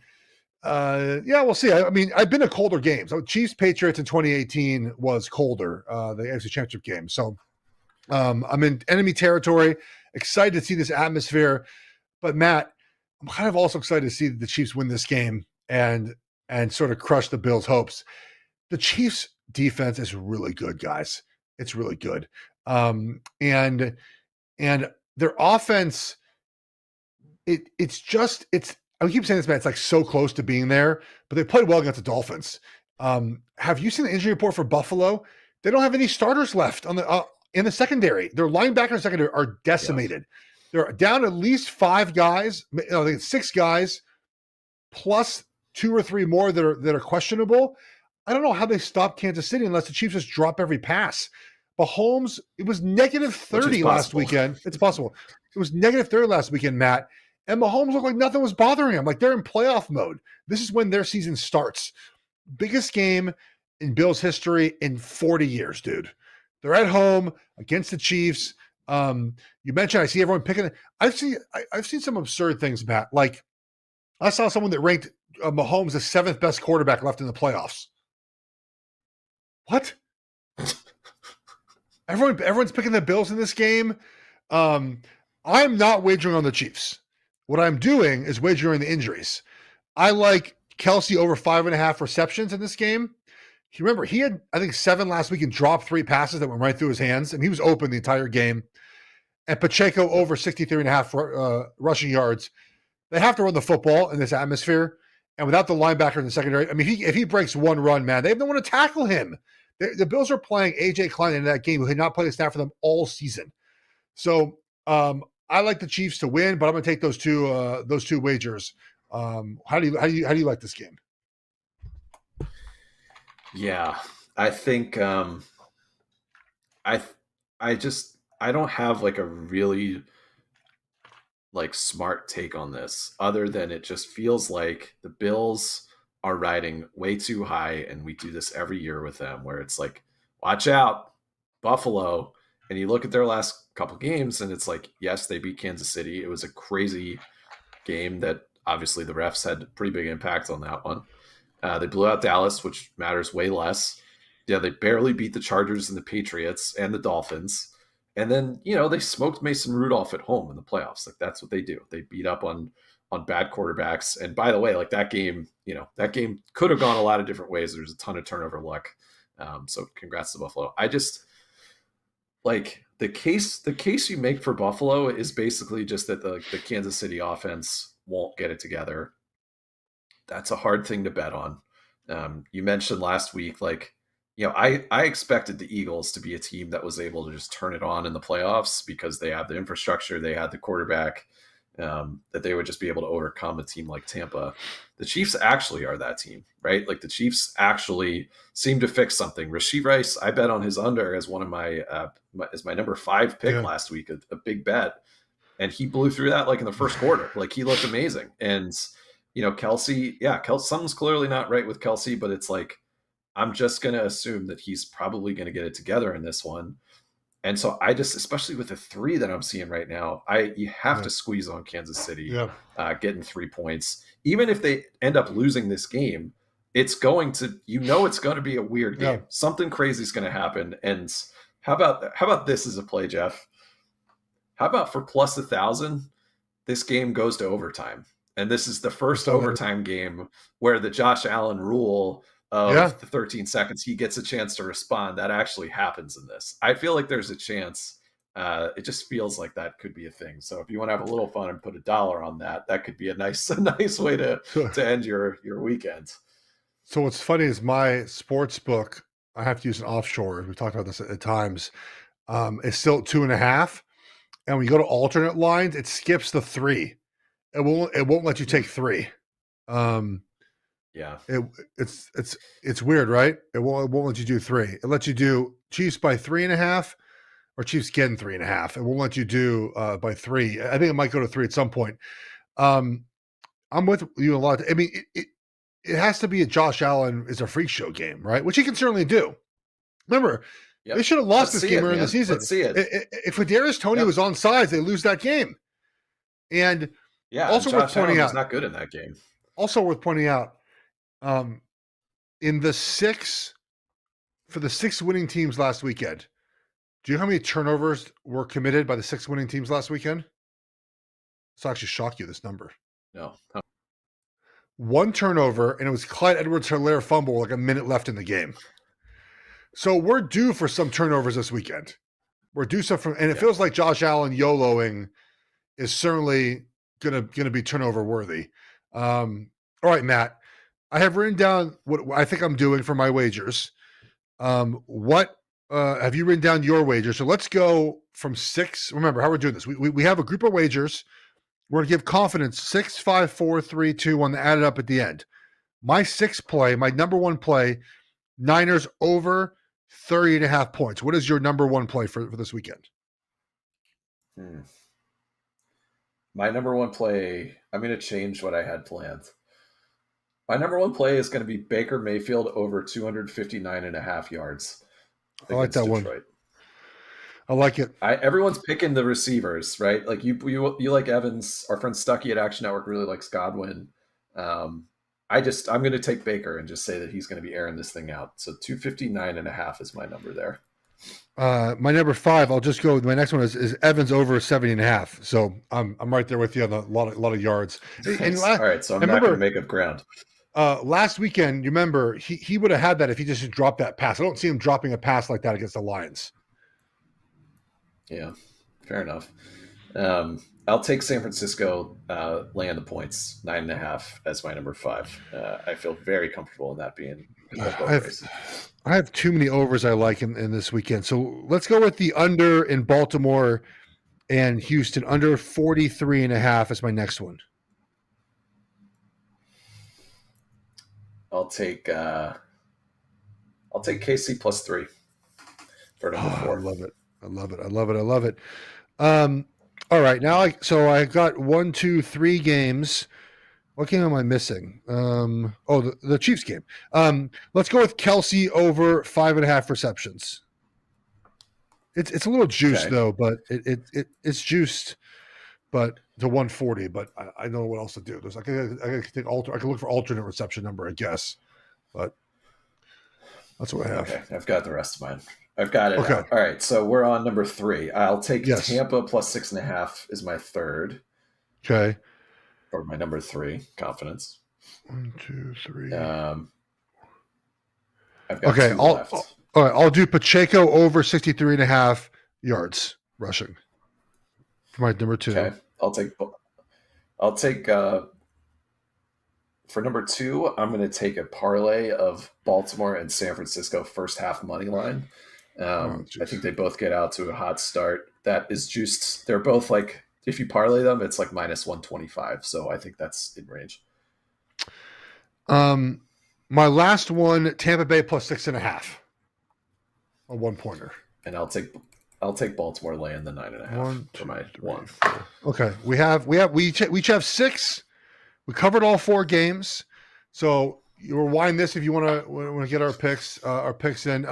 We'll see. I mean, I've been to colder games. So Chiefs Patriots in 2018 was colder, the AFC Championship game. So I'm in enemy territory. Excited to see this atmosphere. But Matt, I'm kind of also excited to see the Chiefs win this game and sort of crush the Bills' hopes. The Chiefs' defense is really good, guys. It's really good. And their offense, I keep saying this, man. It's like so close to being there, but they played well against the Dolphins. Have you seen the injury report for Buffalo? They don't have any starters left in the secondary. Their linebacker secondary are Yes. decimated. They're down at least 5 guys. I think it's 6 guys plus 2 or 3 more that are questionable. I don't know how they stop Kansas City unless the Chiefs just drop every pass. Mahomes, it was negative Which is 30 last possible. weekend. It's possible. It was negative 30 last weekend, Matt. And Mahomes looked like nothing was bothering him. Like they're in playoff mode. This is when their season starts. Biggest game in Bills history in 40 years, dude. They're at home against the Chiefs. You mentioned I see everyone picking. I've seen some absurd things, Matt. Like I saw someone that ranked Mahomes the 7th best quarterback left in the playoffs. What? Everyone's picking the Bills in this game. I'm not wagering on the Chiefs. What I'm doing is wagering the injuries. I like Kelsey over 5.5 receptions in this game. Remember, he had, I think, 7 last week and dropped 3 passes that went right through his hands, and he was open the entire game. And Pacheco over 63.5 rushing yards. They have to run the football in this atmosphere. And without the linebacker in the secondary, I mean, if he breaks one run, man, they have no one to tackle him. The Bills are playing A.J. Klein in that game, who had not played a snap for them all season. So I like the Chiefs to win, but I'm going to take those two wagers. How do you like this game? Yeah. I think I I don't have like a really like smart take on this other than it just feels like the Bills are riding way too high, and we do this every year with them where it's like, watch out, Buffalo. And you look at their last couple games and it's like, yes, they beat Kansas City. It was a crazy game that obviously the refs had a pretty big impact on that one. They blew out Dallas, which matters way less. Yeah, they barely beat the Chargers and the Patriots and the Dolphins. And then, they smoked Mason Rudolph at home in the playoffs. Like that's what they do. They beat up on bad quarterbacks. And by the way, like that game could have gone a lot of different ways. There's a ton of turnover luck. So congrats to Buffalo. I just like the case you make for Buffalo is basically just that the Kansas City offense won't get it together. That's a hard thing to bet on. You mentioned last week, like I expected the Eagles to be a team that was able to just turn it on in the playoffs because they have the infrastructure, they had the quarterback, that they would just be able to overcome a team like Tampa. The Chiefs actually are that team, right? Like the Chiefs actually seem to fix something. Rasheed Rice, I bet on his under as one of as my number 5 pick Yeah. last week, a big bet, and he blew through that like in the first quarter. Like he looked amazing, and Kelsey, yeah, something's clearly not right with Kelsey, but it's like I'm just going to assume that he's probably going to get it together in this one. And so I just, especially with the 3 that I'm seeing right now, you have Yeah. to squeeze on Kansas City, Yeah. getting 3 points. Even if they end up losing this game, it's going to, it's going to be a weird Yeah. game. Something crazy is going to happen. And how about this as a play, Geoff? How about for plus 1,000, this game goes to overtime? And this is the I first saw that. overtime game where the Josh Allen rule Yeah. of the 13 seconds he gets a chance to respond, that actually happens in this. I feel like there's a chance. It just feels like that could be a thing. So if you want to have a little fun and put $1 on that, that could be a nice way to So, end your weekend. so what's funny is my sports book, I have to use an offshore. We talked about this at times. It's still 2.5. And when you go to alternate lines, it skips the 3. It won't let you take 3. Um, Yeah. it's weird, right? It won't let you do 3. It lets you do Chiefs by 3.5 or Chiefs getting 3.5. It won't let you do by 3. I think it might go to 3 at some point. I'm with you a lot. I mean, it has to be a Josh Allen is a freak show game, right? Which he can certainly do. Remember, they Yep. should have lost Let's this see game it, earlier in the man. season. Let's see it. If Kadarius Toney Yep. was on sides, they lose that game. And Yeah. also worth Josh Allen pointing was out. not good in that game. Also worth pointing out. In the 6 for the 6 winning teams last weekend, do you know how many turnovers were committed by the 6 winning teams last weekend? This will actually shock you, this number. No. 1 turnover, and it was Clyde Edwards-Helaire fumble like a minute left in the game. So we're due for some turnovers this weekend. We're due some and it feels like Josh Allen YOLOing is certainly gonna be turnover worthy. All right, Matt. I have written down what I think I'm doing for my wagers. What have you written down your wagers? So let's go from 6. Remember how we're doing this. We have a group of wagers. We're going to give confidence 6, 5, 4, 3, 2, 1, add it up at the end. My 6th play, my number 1 play, Niners over 30.5 points. What is your number 1 play for this weekend? My number 1 play, I'm going to change what I had planned. My number 1 play is going to be Baker Mayfield over 259.5 yards. I like that Detroit. one. I like it. Everyone's picking the receivers, right? Like you like Evans. Our friend Stuckey at Action Network really likes Godwin. I'm going to take Baker and just say that he's going to be airing this thing out. So 259.5 is my number there. My number 5, I'll just go. My next one is Evans over 70.5. So I'm right there with you on a lot of yards. And all right, so I'm not going to make up ground. Last weekend, you remember he would have had that if he just dropped that pass. I don't see him dropping a pass like that against the Lions. Yeah, fair enough. I'll take San Francisco laying the points 9.5 as my number 5. I feel very comfortable in that being. I have too many overs I like in this weekend. So let's go with the under in Baltimore and Houston. Under 43.5 is my next one. I'll take KC plus 3 for number 4. I love it. All right, now I got 1, 2, 3 games. What game am I missing? The Chiefs game. Let's go with Kelsey over 5.5 receptions. It's a little juiced though, but it's juiced, but to 140. But I don't know what else to do. I can look for alternate reception number, I guess, but that's what I have. Okay, I've got the rest of mine. I've got it. Okay. Out. All right, so we're on number 3. I'll take Tampa plus 6.5 is my 3rd. Okay. Or my number 3, confidence. 1, 2, 3. I've got 2 left. All right, I'll do Pacheco over 63.5 yards rushing for my number 2. Okay, I'll take For number two, I'm going to take a parlay of Baltimore and San Francisco first half money line. Oh, I jeez. think they both get out to a hot start. That is juiced. They're both like, if you parlay them, it's like minus 125. So I think that's in range. My last one, Tampa Bay plus 6.5. A 1-pointer. And I'll take Baltimore laying the 9.5 One, for two, my three, one. 4. Okay, we each have 6. We covered all 4 games, so you rewind this if you want to get our picks in.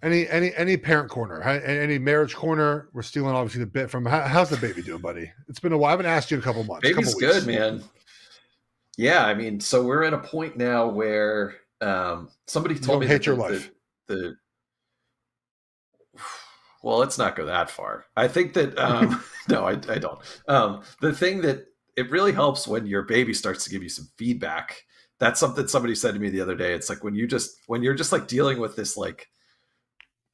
Any parent corner, any marriage corner. We're stealing obviously the bit from. How's the baby doing, buddy? It's been a while. I haven't asked you in a couple months, couple Baby's weeks. good, man. Yeah, I mean, so we're at a point now where somebody You told don't me hate that your life. the well, let's not go that far. I think that no, I don't. The thing that it really helps when your baby starts to give you some feedback. That's something somebody said to me the other day. It's like when you're just like dealing with this like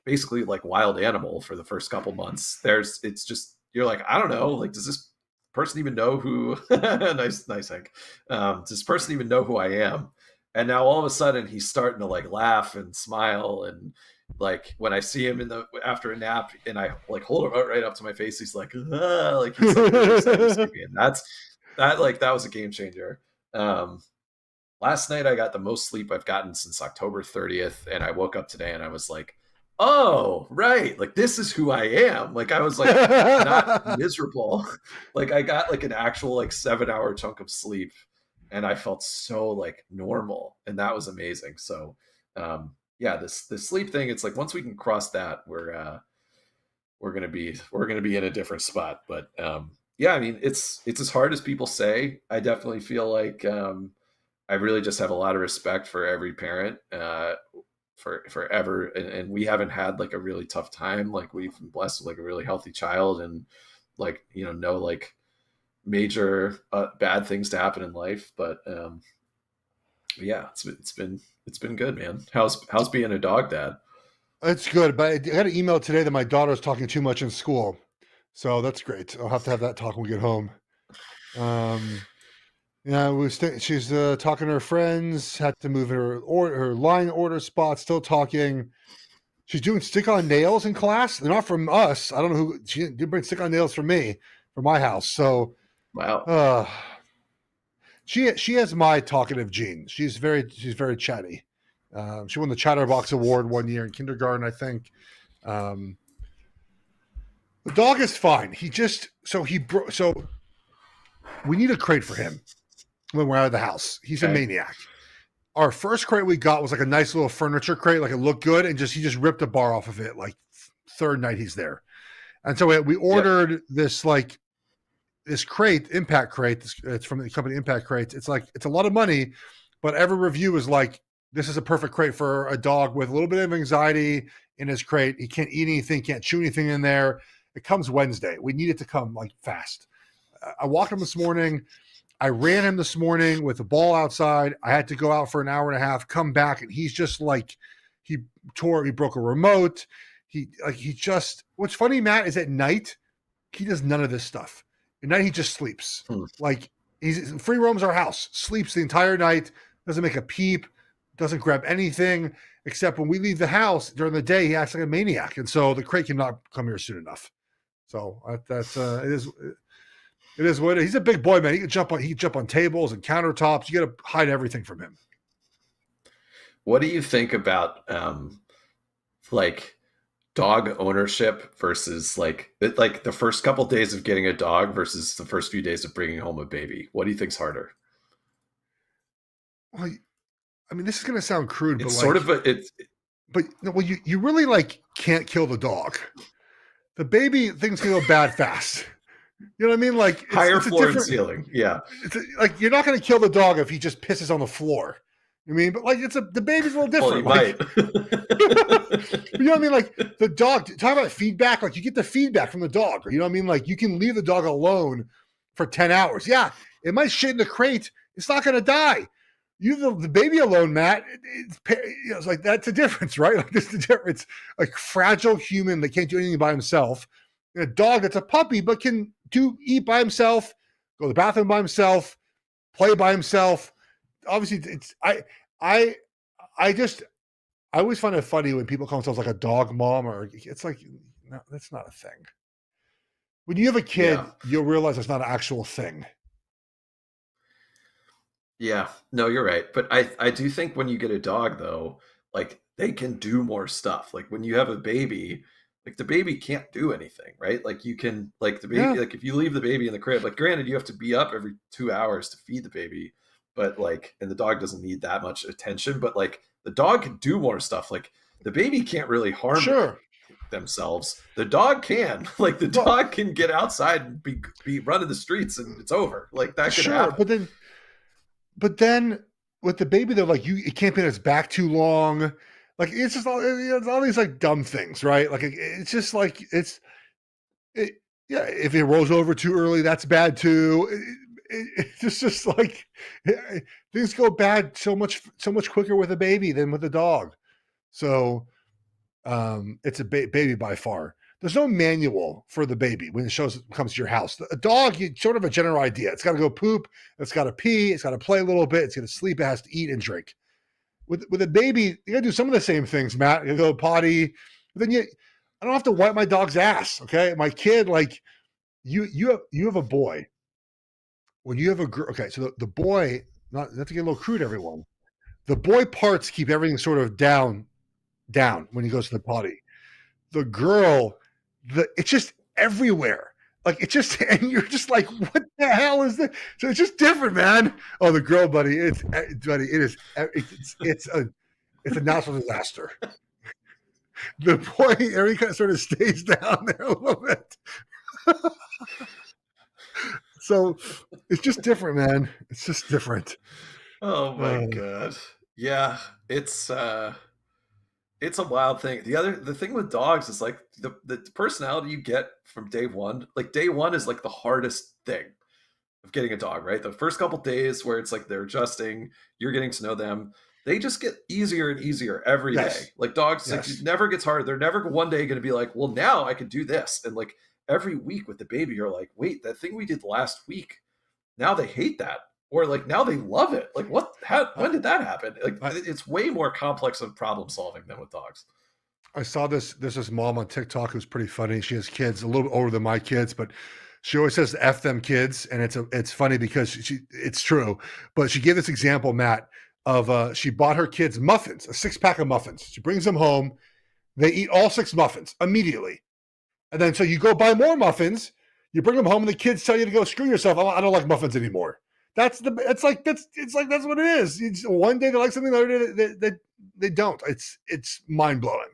basically like wild animal for the first couple months. It's just you're like, I don't know, like does this person even know who nice Hank. Does this person even know who I am? And now all of a sudden he's starting to like laugh and smile, and like when I see him in the after a nap and I like hold him right up to my face, he's like, ah, like he's like really excited to see me. And that was a game changer. Um Last night I got the most sleep I've gotten since October 30th, and I woke up today and I was like, "Oh, right. Like this is who I am." Like I was like not miserable. Like I got like an actual like 7-hour chunk of sleep and I felt so like normal, and that was amazing. So, yeah, this sleep thing, it's like once we can cross that, we're going to be in a different spot, but yeah, I mean, it's as hard as people say. I definitely feel like I really just have a lot of respect for every parent for forever, and we haven't had like a really tough time. Like we've been blessed with like a really healthy child, and like no like major bad things to happen in life. But yeah, it's been good, man. How's being a dog dad? It's good, but I got an email today that my daughter's talking too much in school, so that's great. I'll have to have that talk when we get home. Yeah, she's talking to her friends. Had to move her line order spot. Still talking. She's doing stick-on nails in class. They're not from us. I don't know who. She did bring stick-on nails from me, from my house. So, Wow. she has my talkative gene. She's very chatty. She won the Chatterbox Award one year in kindergarten, I think. The dog is fine. So we need a crate for him when we're out of the house. He's a Okay. maniac. Our first crate we got was like a nice little furniture crate, like it looked good, and he just ripped a bar off of it. Like third night he's there, and so we Yep. ordered this crate, Impact Crate. It's from the company Impact Crates. It's a lot of money, but every review is like, this is a perfect crate for a dog with a little bit of anxiety in his crate. He can't eat anything, can't chew anything in there. It comes Wednesday. We need it to come like fast. I walked him this morning. I ran him this morning with a ball outside. I had to go out for an hour and a half, come back, and he's just like, he broke a remote. What's funny, Matt, is at night, he does none of this stuff. At night, he just sleeps. Hmm. Like, he's free roams our house, sleeps the entire night, doesn't make a peep, doesn't grab anything, except when we leave the house during the day, he acts like a maniac. And so the crate cannot come here soon enough. So it is what he's a big boy, man. He can jump on tables and countertops. You got to hide everything from him. What do you think about like dog ownership versus like the first couple days of getting a dog versus the first few days of bringing home a baby? What do you think's harder? Well, I mean, this is going to sound crude, It's sort of you really like can't kill the dog. The baby, things can go bad fast. You know what I mean? Like higher it's a floor and different. ceiling. Yeah. Like you're not going to kill the dog if he just pisses on the floor. You mean, but like the baby's a little different. Well, you like, might. you know what I mean? Like the dog. Talk about feedback. Like you get the feedback from the dog. You know what I mean? Like you can leave the dog alone for 10 hours. Yeah, it might shit in the crate. It's not going to die. You the baby alone, Matt. It's like that's a difference, right? Like this is the difference. Like fragile human that can't do anything by himself. And a dog that's a puppy but can eat by himself, go to the bathroom by himself. play by himself. Obviously, I I just I always find it funny when people call themselves like a dog mom, or it's like, no, that's not a thing. When you have a Yeah. kid, you'll realize it's not an actual thing. Yeah, no, you're right. But I do think when you get a dog though, like they can do more stuff. Like when you have a baby, like the baby can't do anything, right? Like you can like the baby Yeah, like if you leave the baby in the crib, like granted you have to be up every 2 hours to feed the baby, but like and the dog doesn't need that much attention, but like the dog can do more stuff. Like the baby can't really harm sure. themselves. The dog can. Like the Well, dog can get outside and be running the streets and it's over. Like that could sure, happen. but then with the baby, though, like it can't be on its back too long. Like it's all these like dumb things, right? Like it's just like it, yeah. If it rolls over too early, that's bad too. It's just like things go bad so much quicker with a baby than with a dog. So it's a baby by far. There's no manual for the baby when it comes to your house. A dog, you sort of a general idea. It's got to go poop. It's got to pee. It's got to play a little bit. It's going to sleep. It has to eat and drink. With a baby, you got to do some of the same things, Matt. You go potty, but then I don't have to wipe my dog's ass. Okay, my kid, like you have a boy. When you have a girl, okay, so the boy, not to get a little crude, everyone. The boy parts keep everything sort of down when he goes to the potty. The girl, it's just everywhere. Like it's just, and you're just like, what the hell is that? So it's just different, man. Oh, the girl, buddy, buddy, it is, it's a natural disaster. The boy, every kind of sort of stays down there a little bit. So it's just different, man. It's just different. Oh my Uh, god. Yeah, it's a wild thing. The thing with dogs is like the personality you get from day one. Like day one is like the hardest thing of getting a dog, right? The first couple days where it's like they're adjusting, you're getting to know them. They just get easier and easier every day. yes, Like dogs, like it yes. never gets harder. They're never one day going to be like, well, now I can do this. And like every week with the baby, you're like, wait, that thing we did last week, now they hate that. Or like now they love it. Like what? How? I, When did that happen? Like I, it's way more complex of problem solving than with dogs. I saw this. There's this mom on TikTok who's pretty funny. She has kids a little bit older than my kids, but she always says "f them kids," and it's funny because it's true. But she gave this example, Matt, of she bought her kids muffins, a 6-pack of muffins. She brings them home. They eat all 6 muffins immediately, and then so you go buy more muffins. You bring them home, and the kids tell you to go screw yourself. I don't like muffins anymore. It's like that's what it is. One day they like something, the other day they don't. It's mind blowing.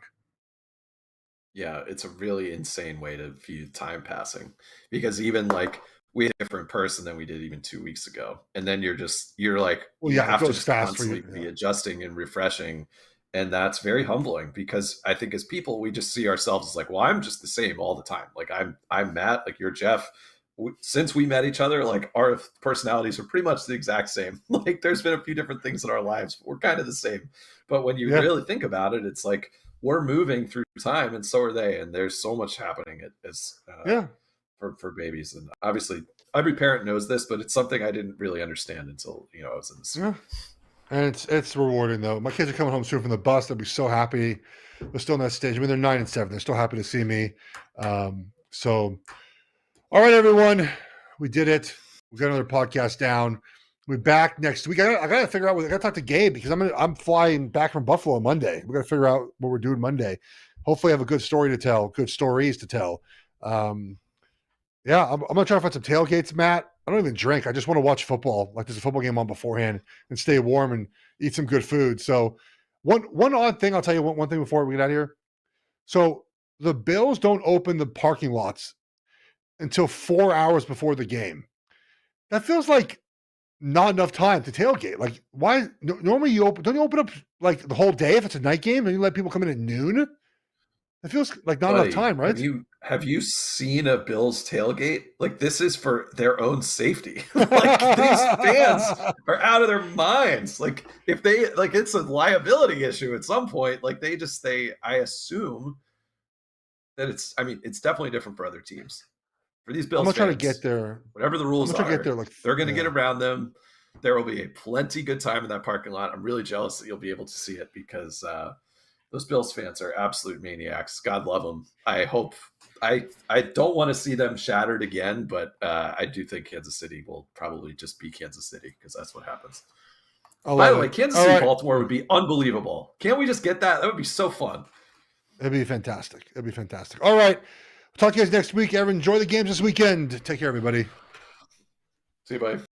Yeah, it's a really insane way to view time passing because even like we had a different person than we did even 2 weeks ago. And then you're like, Well, you yeah, it have to goes just fast for you. constantly Yeah. be adjusting and refreshing. And that's very humbling because I think as people, we just see ourselves as like, well, I'm just the same all the time. Like I'm Matt, like you're Geoff. Since we met each other, like our personalities are pretty much the exact same. Like there's been a few different things in our lives, but we're kind of the same. But when you Yeah. really think about it, it's like we're moving through time, and so are they. And there's so much happening as Yeah. for babies. And obviously, every parent knows this, but it's something I didn't really understand until I was in this. Yeah. And it's rewarding though. My kids are coming home soon from the bus. They'll be so happy. They're still in that stage. I mean, they're 9 and 7. They're still happy to see me. So, all right, everyone, we did it. We got another podcast down. We're back next week. I got to figure out. I got to talk to Gabe because I'm flying back from Buffalo Monday. We got to figure out what we're doing Monday. Hopefully, I have a good story to tell. Good stories to tell. Yeah, I'm gonna try to find some tailgates, Matt. I don't even drink. I just want to watch football. Like there's a football game on beforehand and stay warm and eat some good food. So one odd thing, I'll tell you one thing before we get out of here. So the Bills don't open the parking lots until 4 hours before the game. That feels like not enough time to tailgate. Like why? Normally don't you open up like the whole day if it's a night game and you let people come in at noon? It feels like not enough Buddy, time, right? have you seen a Bills tailgate? Like this is for their own safety. Like these fans are out of their minds. Like if they like it's a liability issue at some point. Like they I assume that it's definitely different for other teams. For these I'm Bills gonna try to get fans, there. whatever the I'm rules gonna try to get there are, like they're going to get yeah. around them. there will be a plenty good time in that parking lot. I'm really jealous that you'll be able to see it because those Bills fans are absolute maniacs. God love them. I hope I don't want to see them shattered again, but I do think Kansas City will probably just be Kansas City because that's what happens. I By love the way, it. Kansas All City right. Baltimore would be unbelievable. Can't we just get that? That would be so fun. It'd be fantastic. It'd be fantastic. All right. We'll talk to you guys next week. Ever enjoy the games this weekend. Take care, everybody. See you, buddy.